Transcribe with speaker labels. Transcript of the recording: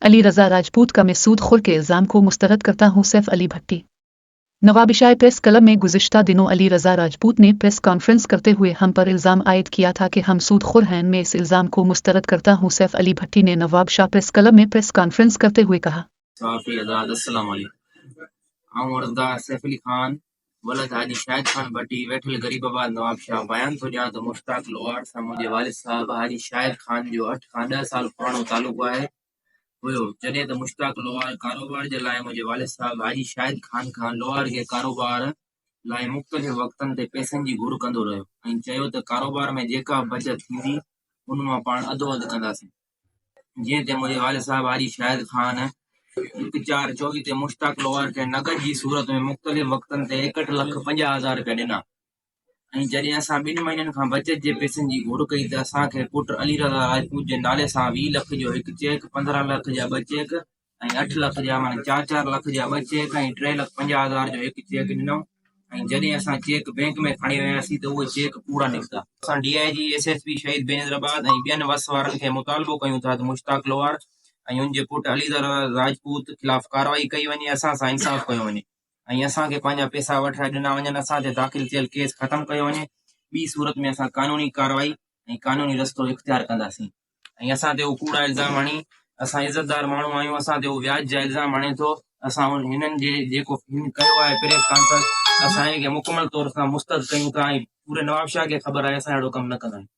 Speaker 1: अली रजा राजपूत का मैं सूदखोर के इल्ज़ाम को मुस्तरद करता हूँ। सैफ अली भट्टी। नवाबिशाह प्रेस क्लब में गुज़िश्ता दिनों अली रजा राजपूत ने प्रेस कॉन्फ्रेंस करते हुए हम पर इल्ज़ाम आयद किया था कि हम सूदखोर हैं। मैं इस इल्ज़ाम को मुस्तरद करता हूँ। सैफ अली भट्टी ने नवाबिशाह प्रेस क्लब में प्रेस कॉन्फ्रेंस करते हुए कहा।
Speaker 2: सैफ अली खान वलद हाजी शाहिद खान भट्टी वेठल गरीबाबाद नवाबशाह बयान थो ॾियां त मुश्ताक लोहार सां मुंहिंजे वालिद साहब हाजी शाहिद खान जो 8 खां 10 साल पुराणो तालुक़ु आहे हुयो, जॾहिं त मुश्ताक लोहार कारोबार जे लाइ मुंहिंजे वालिद साहब हाजी शाहिद खान खां लोहार खे कारोबार लाइ मुख़्तलिफ़ वक़्तनि ते पैसनि जी घुर कंदो रहियो ऐं चयो त कारोबार में जेका बचत थींदी उन मां पाण अधो अधु कंदासीं। जीअं त मुंहिंजे वालिद साहब हाजी शाहिद खान 1/4/24 ते मुश्ताक लोहार खे नगद जी सूरत में मुख़्तलिफ़ वक़्तनि ते 61,50,000 रुपया ॾिना ऐं जॾहिं असां 2 महीननि खां बचत जे पैसनि जी घुर कई त असांखे पुट अली रज़ा राजपूत जे नाले सां 20 लख जो हिकु चेक, 15 लख जा 2 चेक ऐं 8 लख जा माना 4 लख जा 2 चेक ऐं 3,50,000 जो हिकु चेक ॾिनो ऐं जॾहिं असां चेक बैंक में खणी वियासीं त उहे चेक पूरा निकिता। असां DIG SSP शहीद बेनज़ीराबाद ऐं ॿियनि वस वारनि खे मुतालबो कयूं था त मुश्ताक लोहार ऐं उनजे पुट अली रज़ा राजपूत खिलाफ़ कार्रवाई कई वञे, असां सां इंसाफ़ कयो वञे ऐं असांखे पंहिंजा पैसा वठराए ॾिना वञनि, असां ते दाख़िल थियल केस ख़तमु कयो वञे। ॿी सूरत में असां कानूनी कार्रवाई ऐं कानूनी रस्तो इख़्तियार कंदासीं ऐं असां ते उहो कूड़ा इल्ज़ाम हणी असां इज़तदार माण्हू आहियूं, असां ते उहो व्याज जा इल्ज़ाम हणे थो। असां हिननि जे जेको कयो आहे प्रेस कॉन्फ्रेंस असां हिन खे मुकमल तौर सां मुस्तरद कयूं था ऐं पूरे नवाबशाह खे ख़बर आहे असां अहिड़ो कमु न कंदा आहियूं।